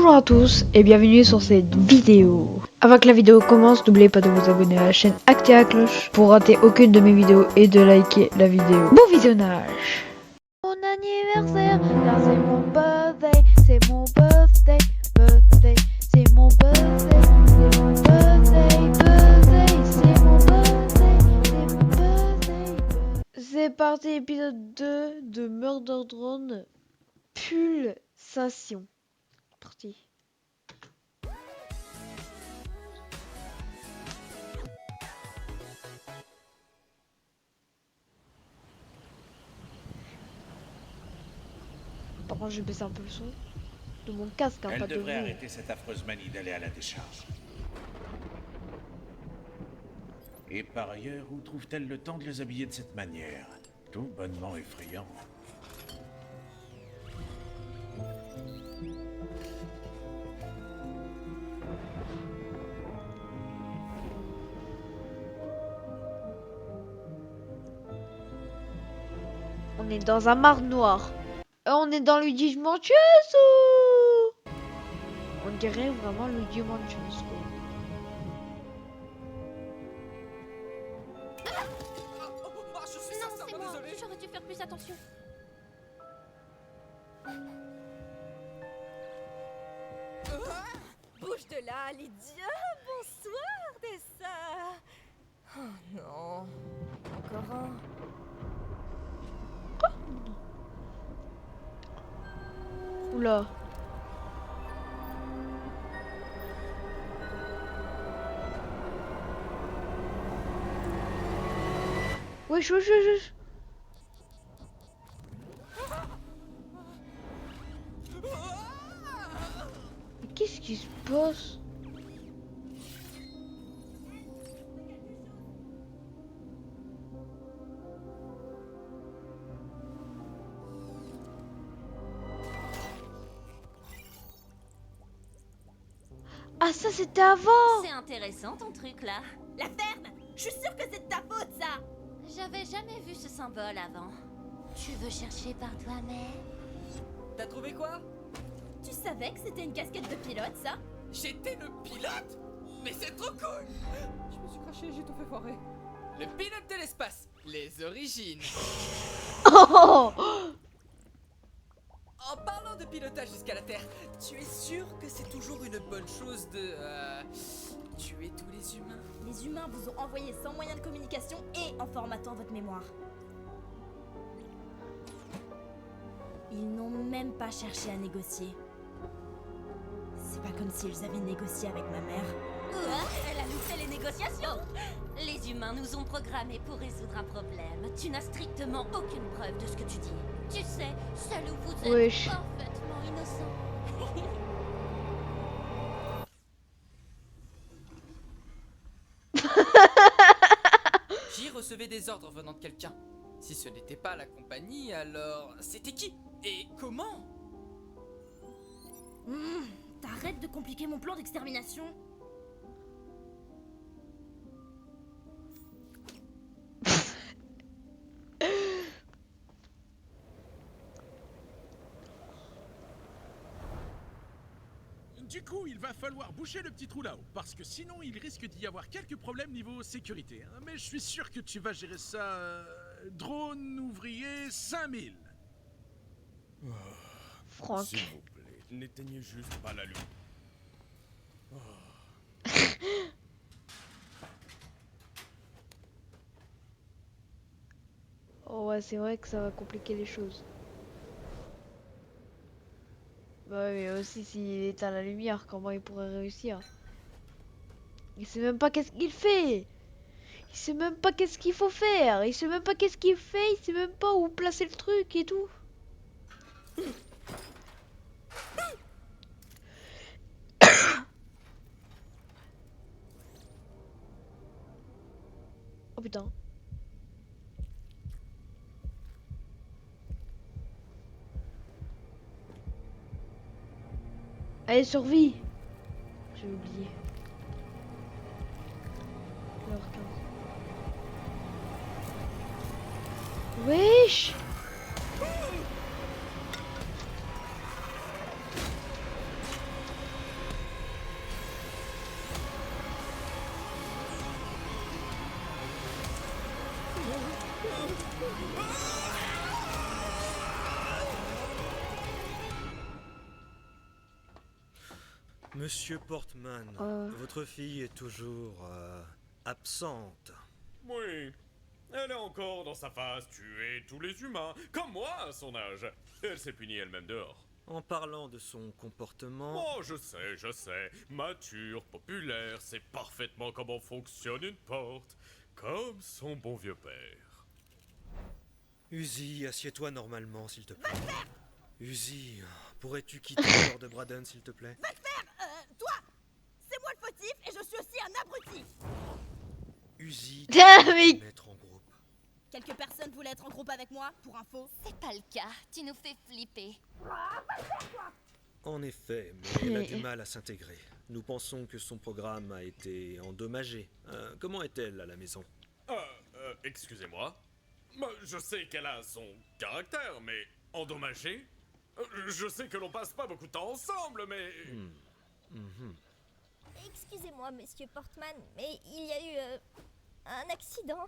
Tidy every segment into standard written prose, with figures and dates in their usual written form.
Bonjour à tous et bienvenue sur cette vidéo. Avant que la vidéo commence, n'oubliez pas de vous abonner à la chaîne, activer la cloche pour rater aucune de mes vidéos et de liker la vidéo. Bon visionnage. Mon anniversaire, car c'est mon birthday, c'est mon birthday, birthday, c'est mon birthday, c'est mon birthday, birthday, c'est mon birthday, c'est mon birthday. C'est parti, épisode 2 de Murder Drone, Pulsation. Parti. Par contre, je baisse un peu le son de mon casque, hein, Elle pas de devrait vous. arrêter cette affreuse manie d'aller à la décharge. Et par ailleurs, où trouve-t-elle le temps de les habiller de cette manière? Tout bonnement effrayant. On est dans un mar noir. On est dans Luigi's Mansion. On dirait vraiment Luigi's Mansion. Je suis sincèrement désolé. J'aurais dû faire plus attention. Bouge de là, Lydia. Bonsoir, Tessa. Oh non. Encore un. Oula. Wesh, wesh, wesh, wesh. Mais qu'est-ce qui se passe? Ah, ça c'était avant. C'est intéressant ton truc là. La ferme. Je suis sûre que c'est de ta faute ça. J'avais jamais vu ce symbole avant. Tu veux chercher par toi-même? T'as trouvé quoi? Tu savais que c'était une casquette de pilote ça? J'étais le pilote? Mais c'est trop cool! Je me suis craché, j'ai tout fait foirer. Le pilote de l'espace, les origines. Oh. En parlant de pilotage jusqu'à la Terre, tu es sûr que c'est toujours une bonne chose de tuer tous les humains? Les humains vous ont envoyé sans moyen de communication et en formatant votre mémoire. Ils n'ont même pas cherché à négocier. C'est pas comme s'ils avaient négocié avec ma mère. Elle a loupé les négociations. Les humains nous ont programmés pour résoudre un problème. Tu n'as strictement aucune preuve de ce que tu dis. Tu sais, seul où vous êtes Wesh. parfaitement innocent. J'y recevais des ordres venant de quelqu'un. Si ce n'était pas la compagnie, alors c'était qui? Et comment? T'arrêtes de compliquer mon plan d'extermination. Du coup, il va falloir boucher le petit trou là-haut, parce que sinon il risque d'y avoir quelques problèmes niveau sécurité. Hein. Mais je suis sûr que tu vas gérer ça. Drone ouvrier 5000. Franck. S'il vous plaît, n'éteignez juste pas la lumière. Oh ouais, c'est vrai que ça va compliquer les choses. Bah oui, mais aussi s'il éteint la lumière, comment il pourrait réussir? Il sait même pas qu'est-ce qu'il fait. Il sait même pas qu'est-ce qu'il faut faire. Il sait même pas qu'est-ce qu'il fait. Il sait même pas où placer le truc et tout. Oh putain. Allez, survie. J'ai oublié. L'heure 15. Wesh. Monsieur Portman, votre fille est toujours absente. Oui. Elle est encore dans sa phase tuer tous les humains, comme moi à son âge. Elle s'est punie elle-même dehors. En parlant de son comportement... Oh, je sais. Mature, populaire, sait parfaitement comment fonctionne une porte. Comme son bon vieux père. Uzi, assieds-toi normalement, s'il te plaît. Uzi, pourrais-tu quitter le corps de Braden, s'il te plaît? Toi, c'est moi le fautif et je suis aussi un abruti. Uzi, Ah, tu mais- peux te mettre en groupe. Quelques personnes voulaient être en groupe avec moi, pour info. C'est pas le cas, tu nous fais flipper. En effet, mais elle a du mal à s'intégrer. Nous pensons que son programme a été endommagé. Comment est-elle à la maison? Excusez-moi. Je sais qu'elle a son caractère, mais endommagé. Je sais que l'on passe pas beaucoup de temps ensemble, mais... Excusez-moi, monsieur Portman, mais il y a eu un accident.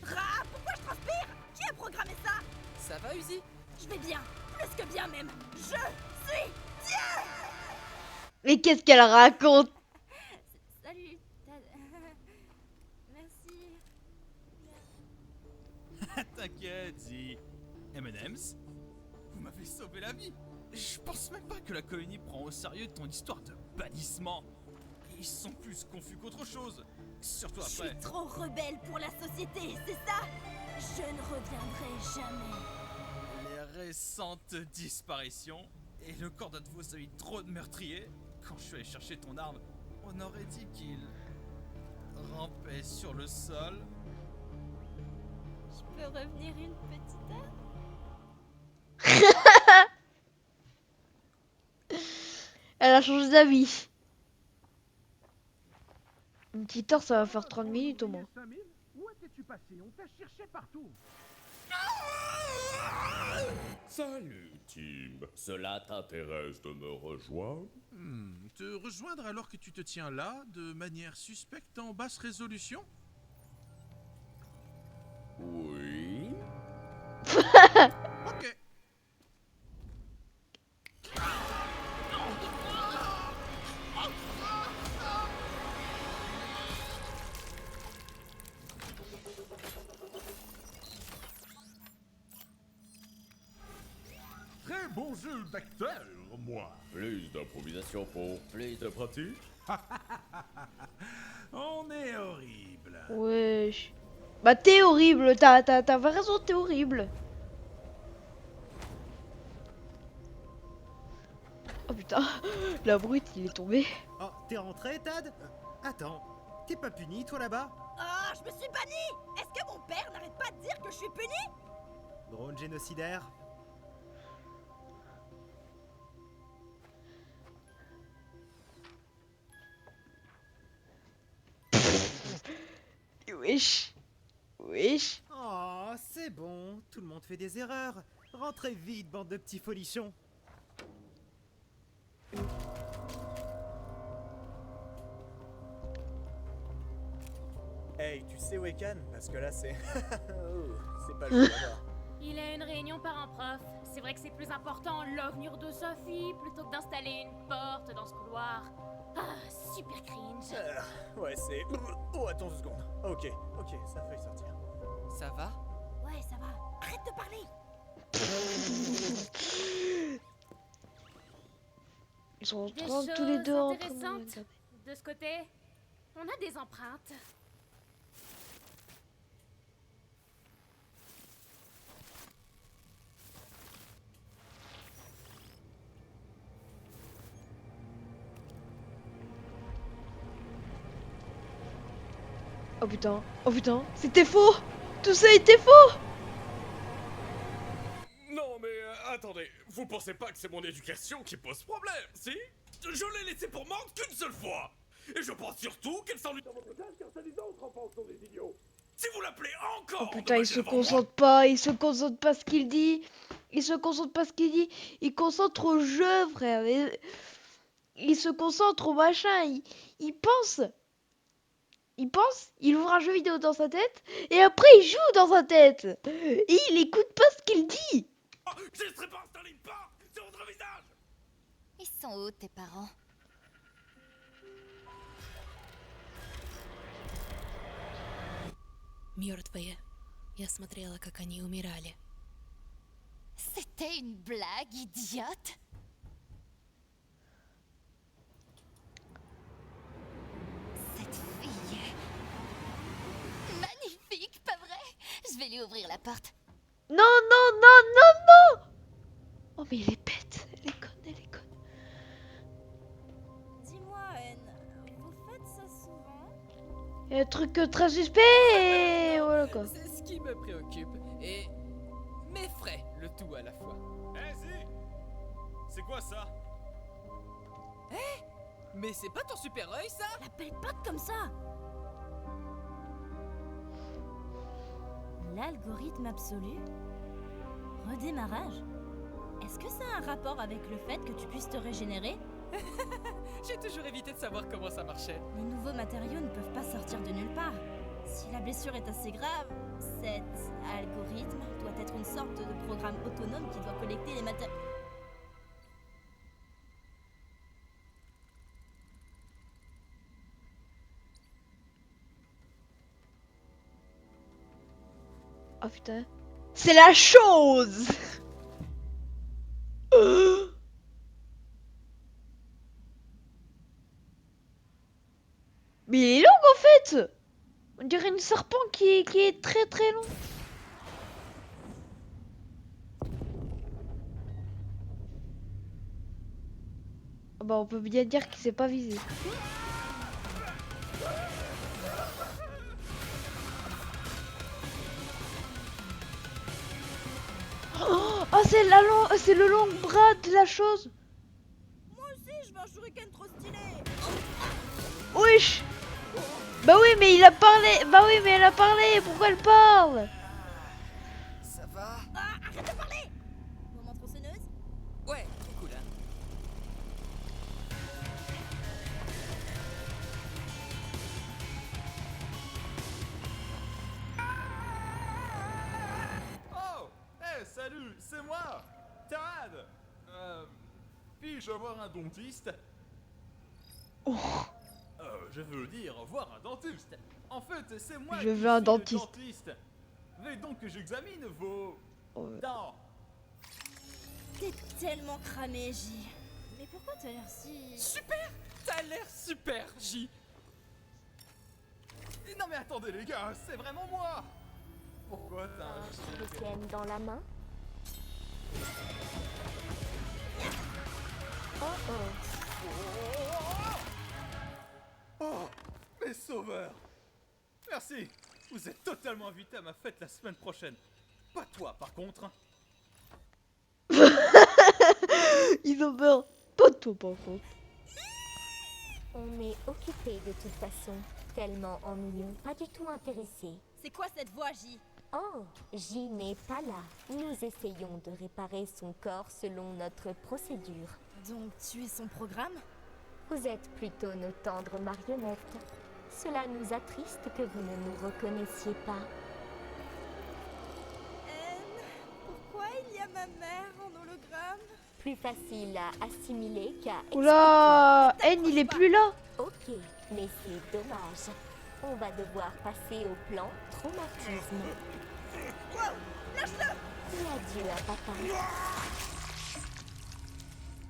Ra, pourquoi je transpire? Qui a programmé ça? Ça va, Uzi? Je vais bien, plus que bien même. Je suis Dieu. Mais qu'est-ce qu'elle raconte? Salut, merci. T'inquiète, Zi. M&M's, vous m'avez sauvé la vie. Je pense même pas que la colonie prend au sérieux ton histoire de bannissement. Ils sont plus confus qu'autre chose. Surtout Je après. suis trop rebelle pour la société, c'est ça? Je ne reviendrai jamais. Les récentes disparitions et le corps d'un de vos amis trop de meurtriers. Quand je suis allé chercher ton arme, on aurait dit qu'il rampait sur le sol. Je peux revenir une petite heure? Elle a changé d'avis. Une petite heure, ça va faire 30 minutes au moins. 5000? Où étais-tu passé? On t'a cherché partout. Salut, Tim. Cela t'intéresse de me rejoindre? Te rejoindre alors que tu te tiens là, de manière suspecte en basse résolution? Oui. Ok. Très bon jeu d'acteur, moi. Plus d'improvisation pour plus de pratique? On est horrible. Wesh. Bah t'es horrible, t'as raison, t'es horrible. Oh putain, la brute, il est tombé. Oh, t'es rentré, Tad? Attends, t'es pas puni, toi, là-bas? Ah, je me suis bannie! Est-ce que mon père n'arrête pas de dire que je suis puni? Drone génocidaire? Wesh. Wesh. Oh, c'est bon, tout le monde fait des erreurs. Rentrez vite, bande de petits folichons. Hey, tu sais Wekan? Parce que là c'est... Oh, c'est pas le jeu d'abord. Il a une réunion parents-prof. C'est vrai que c'est plus important l'avenir de sa fille plutôt que d'installer une porte dans ce couloir. Ah, super cringe. Ouais, c'est... Oh, attends 2 secondes. Ok, ça a failli sortir. Ça va? Ouais, ça va. Arrête de parler! Ils sont Des trop tous les deux en train de intéressantes. me taper. De ce côté, on a des empreintes. Oh putain, c'était faux. Tout ça était faux. Non, mais attendez, vous pensez pas que c'est mon éducation qui pose problème, si? Je l'ai laissé pour morte qu'une seule fois! Et je pense surtout qu'elle s'ennuie dans votre classe car ça les autres enfants sont des idiots! Si vous l'appelez encore! Oh putain, il se concentre pas, il se concentre pas ce qu'il dit. Il se concentre pas ce qu'il dit. Il concentre au jeu, frère. Il se concentre au machin. Il pense. Il pense, il ouvre un jeu vidéo dans sa tête, et après il joue dans sa tête. Et il écoute pas ce qu'il dit. Oh, je ne serai pas installé une part sur votre visage. Ils sont où tes parents? Мертвые. Я смотрела, как они умирали. C'était une blague, idiote. Cette fille est magnifique, pas vrai? Je vais lui ouvrir la porte. Non, non, non, non, non. Oh mais elle est bête, elle est conne, elle est conne. Dis-moi, Anne, vous faites ça souvent? Il y a un truc très suspect et voilà quoi. C'est ce qui me préoccupe. Et m'effraie le tout à la fois. Eh, si! C'est quoi ça? Mais c'est pas ton super œil, ça? L'appelle pas comme ça! L'algorithme absolu? Redémarrage? Est-ce que ça a un rapport avec le fait que tu puisses te régénérer? J'ai toujours évité de savoir comment ça marchait. Les nouveaux matériaux ne peuvent pas sortir de nulle part. Si la blessure est assez grave, cet algorithme doit être une sorte de programme autonome qui doit collecter les matériaux. Oh putain. C'est la chose. Mais il est long en fait. On dirait une serpent qui est très très long. Ah bah on peut bien dire qu'il s'est pas visé. Oh c'est le long bras de la chose. Moi aussi, je veux un shuriken trop stylé. Wesh. Bah oui mais il a parlé. Bah oui mais elle a parlé. Pourquoi elle parle? Ça va? Ah, arrête de parler. Moment tronçonneuse? Ouais, trop cool, hein. Oh! Eh, salut, c'est moi! Tad! Puis-je avoir un dentiste? Oh. Je veux dire, voir un dentiste! En fait, c'est moi Je qui veux un suis dentiste. le dentiste! Veuillez donc que j'examine vos... Ouais. dents! T'es tellement cramé, J. Mais pourquoi t'as l'air si... Super! T'as l'air super, J. Non mais attendez les gars, c'est vraiment moi! Pourquoi t'as un... shuriken dans la main? Oh, mes sauveurs! Merci! Vous êtes totalement invités à ma fête la semaine prochaine. Pas toi, par contre. Ils ont peur. Pas de toi par contre. On est occupé de toute façon. Tellement ennuyeux. Pas du tout intéressé. C'est quoi cette voix, J? Oh, J n'est pas là. Nous essayons de réparer son corps selon notre procédure. Donc tu es son programme? Vous êtes plutôt nos tendres marionnettes. Cela nous attriste que vous ne nous reconnaissiez pas. Pourquoi il y a ma mère en hologramme? Plus facile à assimiler qu'à... Oula, N il est plus là. Ok, mais c'est dommage. On va devoir passer au plan traumatisme. Wow, lâche-le! Et adieu à papa.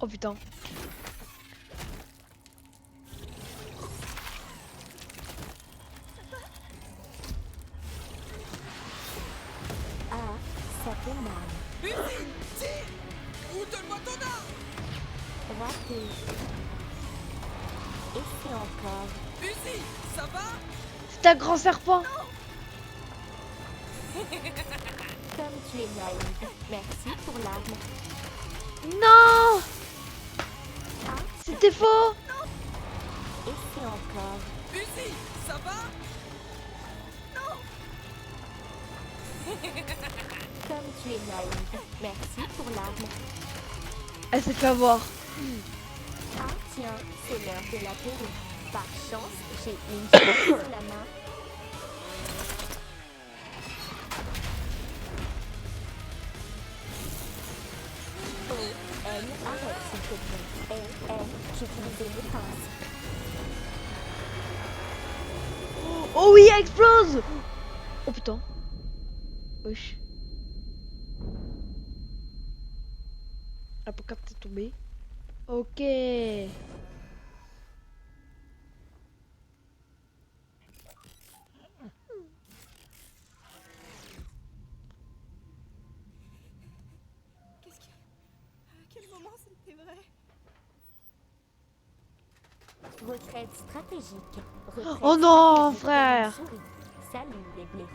Oh putain. Ah, ça fait mal. Uzi, tire! Ou donne-moi ton arme! Raté. Et c'est encore. Uzi, ça va? C'est un grand serpent. Comme tu es naïve. Merci pour l'arme. Non. Ah, C'était faux. et c'est encore. Uzi, ça va? Comme tu es naïve. Merci pour l'arme. Elle s'est fait avoir. Ah tiens, c'est l'heure de l'apéro. Par chance, j'ai une chance sur la main. N, arrête s'il te plaît. N, j'utilise les pinces. Oh oui, elle explose. Oh putain. Wesh. La pancarte est tombée. Ok. À quel moment c'était vrai? Retraite stratégique. Retraite Oh non, stratégique frère. de souris. Salut les blaireaux.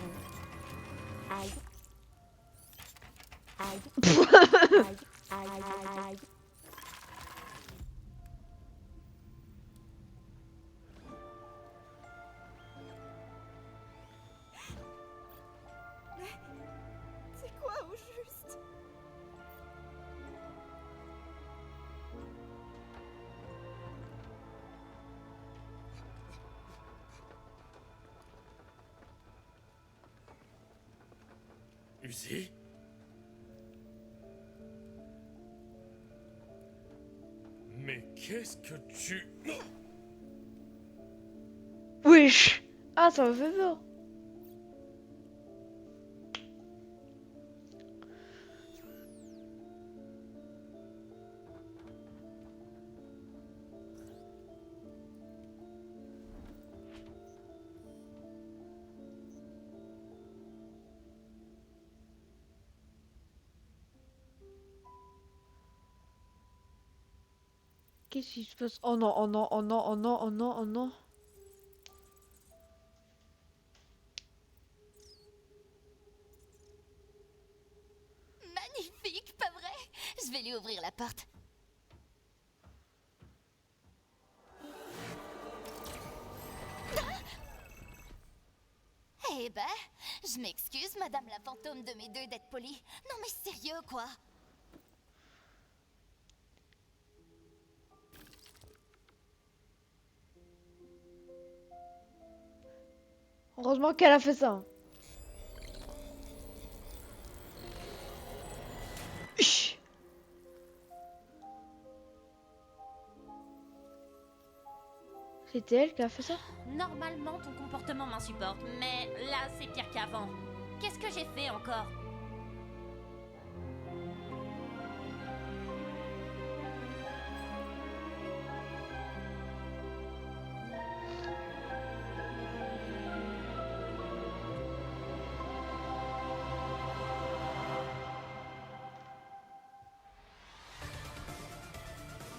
Aïe. Aïe. Aïe, aïe, aïe, aïe. Mais c'est quoi au juste? Uzi? Mais qu'est-ce que tu... Wesh. Ah, ça me fait peur. Qu'est-ce qui se passe? Oh non, oh non, oh non, oh non, oh non, oh non. Magnifique, pas vrai? Je vais lui ouvrir la porte. Eh ben, je m'excuse, madame la fantôme de mes deux d'être polie. Non mais sérieux, quoi? Heureusement qu'elle a fait ça. Chut. C'était elle qui a fait ça? Normalement, ton comportement m'insupporte, mais là, c'est pire qu'avant. Qu'est-ce que j'ai fait encore?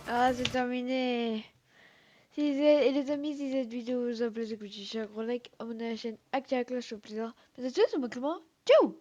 Ah, c'est terminé. Et les amis, si cette vidéo vous a plu, écoutez, chaque like, abonnez à la chaîne, activez la cloche au plaisir. Mais c'est tout, c'est moi Clément. Ciao.